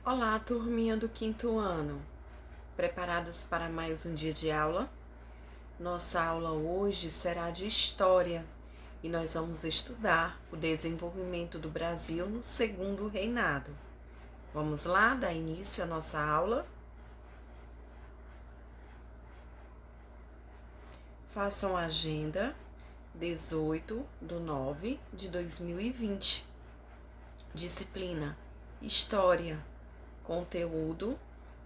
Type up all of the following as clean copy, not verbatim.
Olá, turminha do quinto ano. Preparados para mais um dia de aula? Nossa aula hoje será de História e nós vamos estudar o desenvolvimento do Brasil no Segundo Reinado. Vamos lá dar início à nossa aula? Façam a agenda 18/9/2020. Disciplina História. Conteúdo: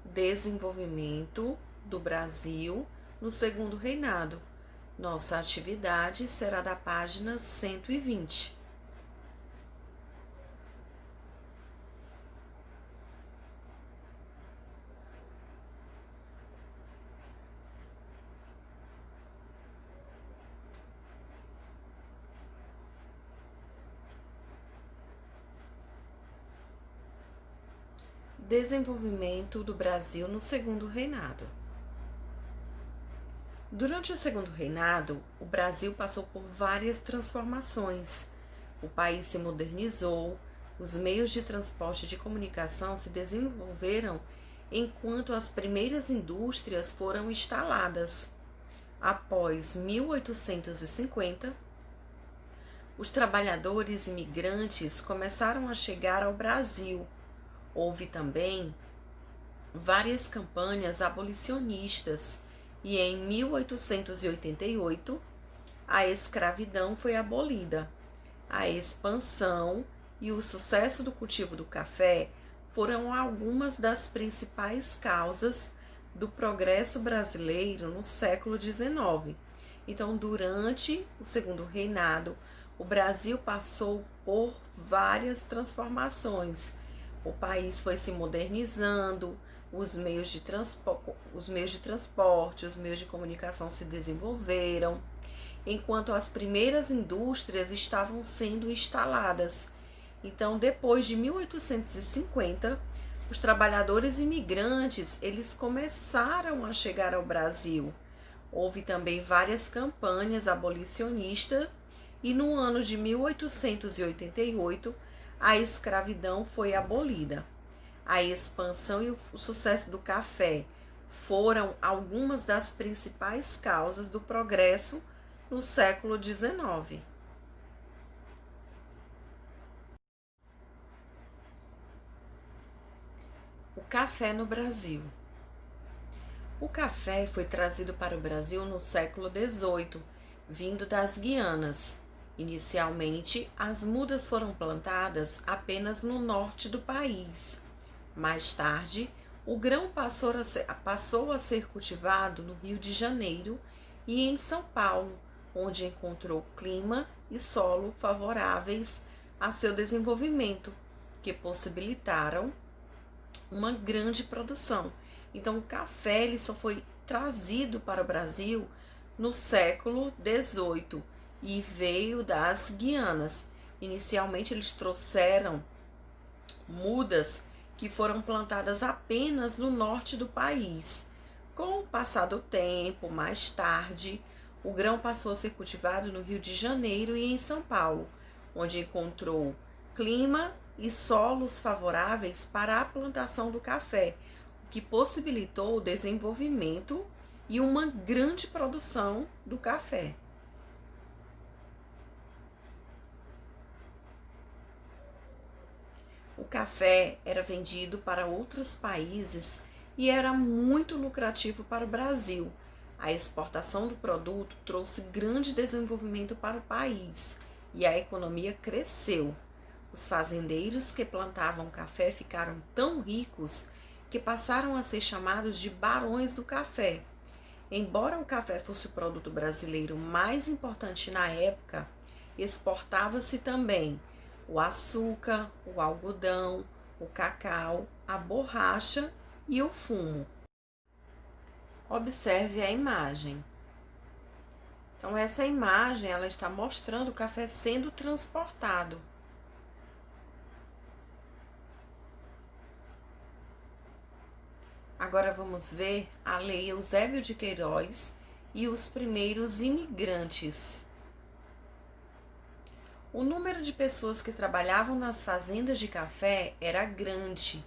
Desenvolvimento do Brasil no Segundo Reinado. Nossa atividade será da página 120. Desenvolvimento do Brasil no Segundo Reinado. Durante o Segundo Reinado, o Brasil passou por várias transformações. O país se modernizou, os meios de transporte e de comunicação se desenvolveram enquanto as primeiras indústrias foram instaladas. Após 1850, os trabalhadores imigrantes começaram a chegar ao Brasil. Houve também várias campanhas abolicionistas e em 1888 a escravidão foi abolida. A expansão e o sucesso do cultivo do café foram algumas das principais causas do progresso brasileiro no século XIX. Então, durante o Segundo Reinado, o Brasil passou por várias transformações. O país foi se modernizando, os meios de transporte, os meios de comunicação se desenvolveram, enquanto as primeiras indústrias estavam sendo instaladas. Então, depois de 1850, os trabalhadores imigrantes, eles começaram a chegar ao Brasil. Houve também várias campanhas abolicionistas e no ano de 1888, a escravidão foi abolida. A expansão e o sucesso do café foram algumas das principais causas do progresso no século XIX. O café no Brasil. O café foi trazido para o Brasil no século XVIII, vindo das Guianas. Inicialmente, as mudas foram plantadas apenas no norte do país. Mais tarde, o grão passou a ser cultivado no Rio de Janeiro e em São Paulo, onde encontrou clima e solo favoráveis a seu desenvolvimento, que possibilitaram uma grande produção. Então, o café ele só foi trazido para o Brasil no século XVIII e veio das Guianas. Inicialmente, eles trouxeram mudas que foram plantadas apenas no norte do país. Com o passar do tempo, mais tarde, o grão passou a ser cultivado no Rio de Janeiro e em São Paulo, onde encontrou clima e solos favoráveis para a plantação do café, o que possibilitou o desenvolvimento e uma grande produção do café. O café era vendido para outros países e era muito lucrativo para o Brasil. A exportação do produto trouxe grande desenvolvimento para o país e a economia cresceu. Os fazendeiros que plantavam café ficaram tão ricos que passaram a ser chamados de barões do café. Embora o café fosse o produto brasileiro mais importante na época, exportava-se também o açúcar, o algodão, o cacau, a borracha e o fumo. Observe a imagem. Então, essa imagem ela está mostrando o café sendo transportado. Agora vamos ver a Lei Eusébio de Queiroz e os primeiros imigrantes. O número de pessoas que trabalhavam nas fazendas de café era grande.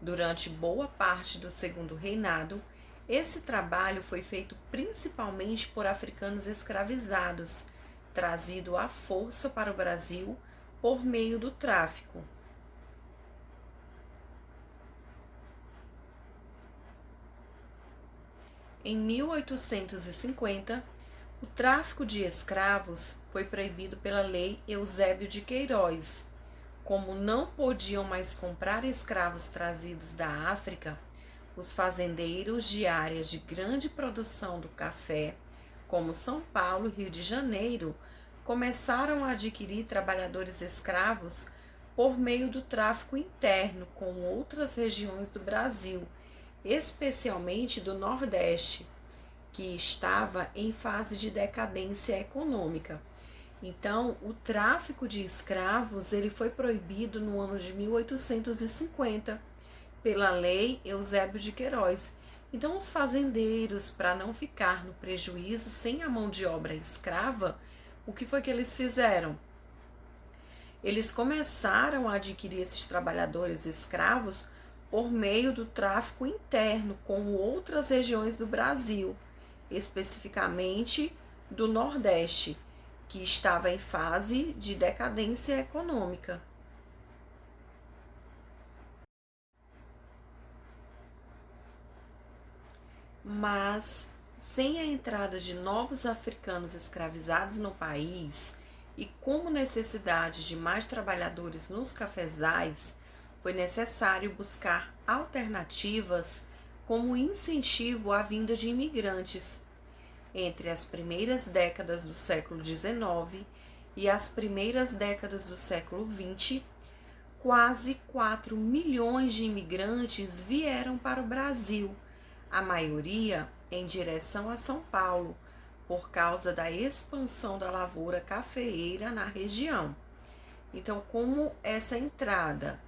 Durante boa parte do Segundo Reinado, esse trabalho foi feito principalmente por africanos escravizados, trazido à força para o Brasil por meio do tráfico. Em 1850, o tráfico de escravos foi proibido pela Lei Eusébio de Queiroz. Como não podiam mais comprar escravos trazidos da África, os fazendeiros de áreas de grande produção do café, como São Paulo e Rio de Janeiro, começaram a adquirir trabalhadores escravos por meio do tráfico interno com outras regiões do Brasil, especialmente do Nordeste, que estava em fase de decadência econômica. Então, o tráfico de escravos ele foi proibido no ano de 1850 pela Lei Eusébio de Queiroz. Então, os fazendeiros, para não ficar no prejuízo sem a mão de obra escrava, o que foi que eles fizeram? Eles começaram a adquirir esses trabalhadores escravos por meio do tráfico interno com outras regiões do Brasil, especificamente do Nordeste, que estava em fase de decadência econômica. Mas, sem a entrada de novos africanos escravizados no país e como necessidade de mais trabalhadores nos cafezais, foi necessário buscar alternativas como incentivo à vinda de imigrantes. Entre as primeiras décadas do século XIX e as primeiras décadas do século XX, quase 4 milhões de imigrantes vieram para o Brasil, a maioria em direção a São Paulo, por causa da expansão da lavoura cafeeira na região. Então, como essa entrada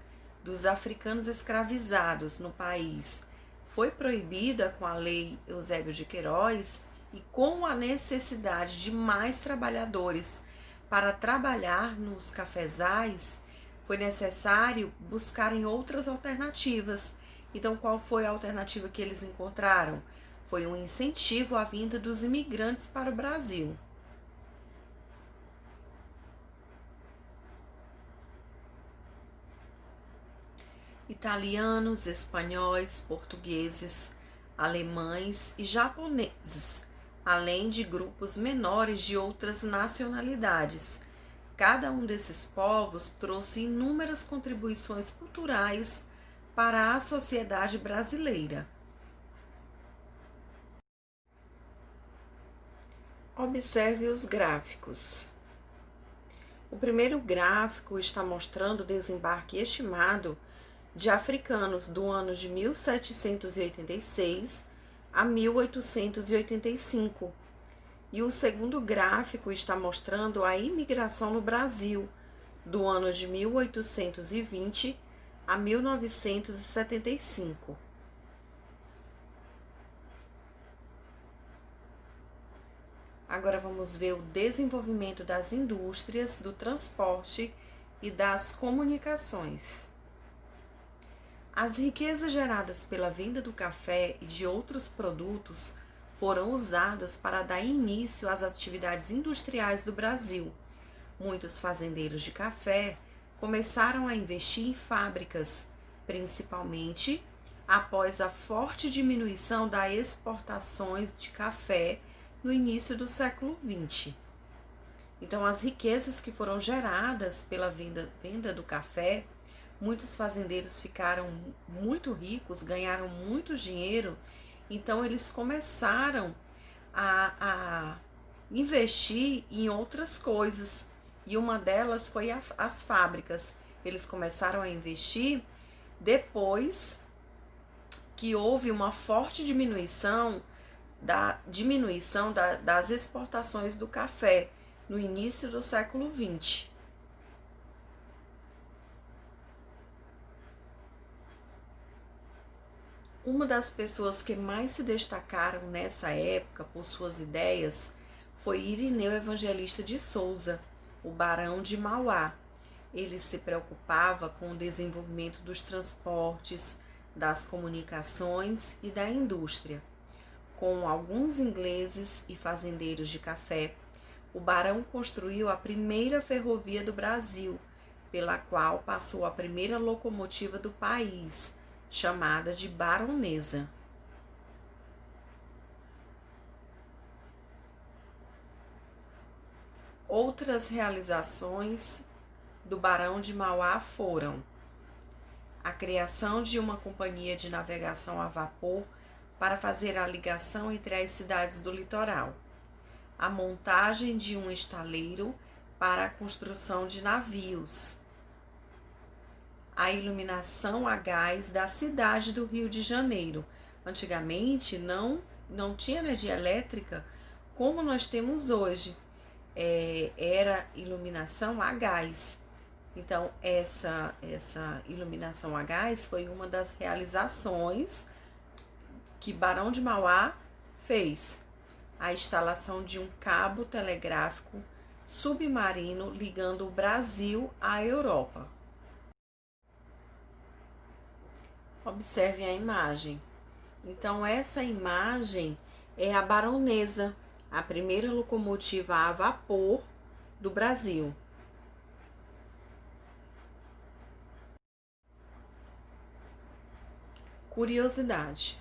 dos africanos escravizados no país foi proibida com a Lei Eusébio de Queiroz e com a necessidade de mais trabalhadores para trabalhar nos cafezais, foi necessário buscarem outras alternativas. Então, qual foi a alternativa que eles encontraram? Foi um incentivo à vinda dos imigrantes para o Brasil. Italianos, espanhóis, portugueses, alemães e japoneses, além de grupos menores de outras nacionalidades. Cada um desses povos trouxe inúmeras contribuições culturais para a sociedade brasileira. Observe os gráficos. O primeiro gráfico está mostrando o desembarque estimado de africanos do ano de 1786 a 1885. E o segundo gráfico está mostrando a imigração no Brasil do ano de 1820 a 1975. Agora vamos ver o desenvolvimento das indústrias, do transporte e das comunicações. As riquezas geradas pela venda do café e de outros produtos foram usadas para dar início às atividades industriais do Brasil. Muitos fazendeiros de café começaram a investir em fábricas, principalmente após a forte diminuição das exportações de café no início do século XX. Então, as riquezas que foram geradas pela venda do café, muitos fazendeiros ficaram muito ricos, ganharam muito dinheiro, então eles começaram a investir em outras coisas, e uma delas foi as fábricas. Eles começaram a investir depois que houve uma forte diminuição das exportações do café no início do século XX. Uma das pessoas que mais se destacaram nessa época por suas ideias foi Irineu Evangelista de Souza, o Barão de Mauá. Ele se preocupava com o desenvolvimento dos transportes, das comunicações e da indústria. Com alguns ingleses e fazendeiros de café, o barão construiu a primeira ferrovia do Brasil, pela qual passou a primeira locomotiva do país, chamada de Baronesa. Outras realizações do Barão de Mauá foram a criação de uma companhia de navegação a vapor para fazer a ligação entre as cidades do litoral, a montagem de um estaleiro para a construção de navios, a iluminação a gás da cidade do Rio de Janeiro. Antigamente não tinha energia elétrica como nós temos hoje, era iluminação a gás. Então, essa iluminação a gás foi uma das realizações que Barão de Mauá fez. A instalação de um cabo telegráfico submarino ligando o Brasil à Europa. Observe a imagem. Então, essa imagem é a Baronesa, a primeira locomotiva a vapor do Brasil. Curiosidade: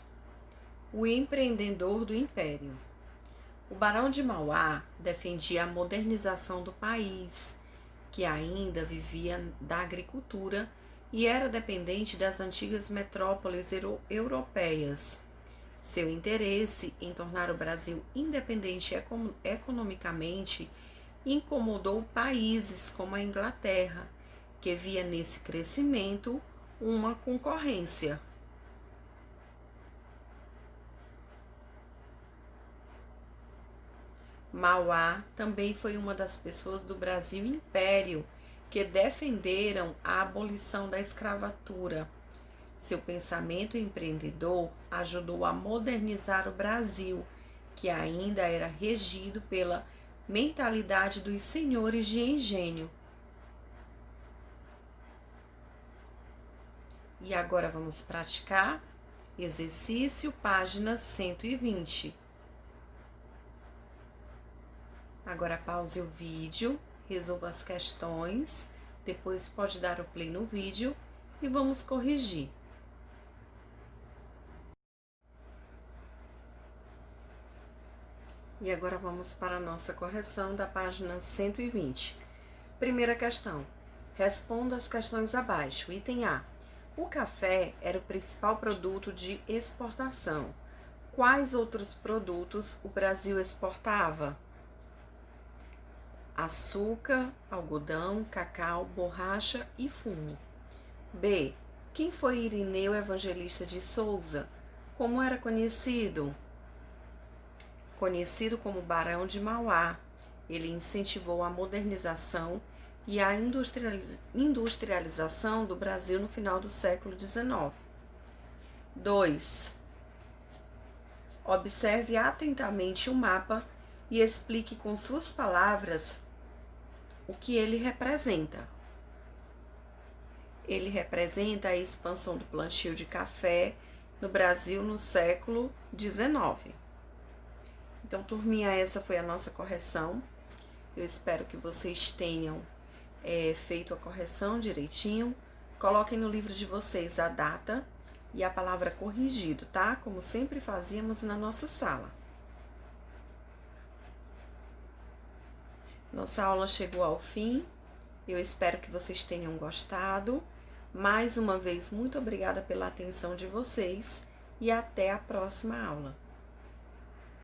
o empreendedor do Império. O Barão de Mauá defendia a modernização do país, que ainda vivia da agricultura e era dependente das antigas metrópoles europeias. Seu interesse em tornar o Brasil independente economicamente incomodou países como a Inglaterra, que via nesse crescimento uma concorrência. Mauá também foi uma das pessoas do Brasil Império que defenderam a abolição da escravatura. Seu pensamento empreendedor ajudou a modernizar o Brasil, que ainda era regido pela mentalidade dos senhores de engenho. E agora vamos praticar exercício, página 120. Agora pause o vídeo, resolva as questões, depois pode dar o play no vídeo e vamos corrigir. E agora vamos para a nossa correção da página 120. Primeira questão. Responda as questões abaixo. Item A. O café era o principal produto de exportação. Quais outros produtos o Brasil exportava? Açúcar, algodão, cacau, borracha e fumo. B. Quem foi Irineu Evangelista de Souza? Como era conhecido? Conhecido como Barão de Mauá. Ele incentivou a modernização e a industrialização do Brasil no final do século XIX. 2. Observe atentamente o mapa e explique com suas palavras o que ele representa. Ele representa a expansão do plantio de café no Brasil no século XIX. Então, turminha, essa foi a nossa correção. Eu espero que vocês tenham feito a correção direitinho. Coloquem no livro de vocês a data e a palavra corrigido, tá? Como sempre fazíamos na nossa sala. Nossa aula chegou ao fim. Eu espero que vocês tenham gostado. Mais uma vez, muito obrigada pela atenção de vocês e até a próxima aula.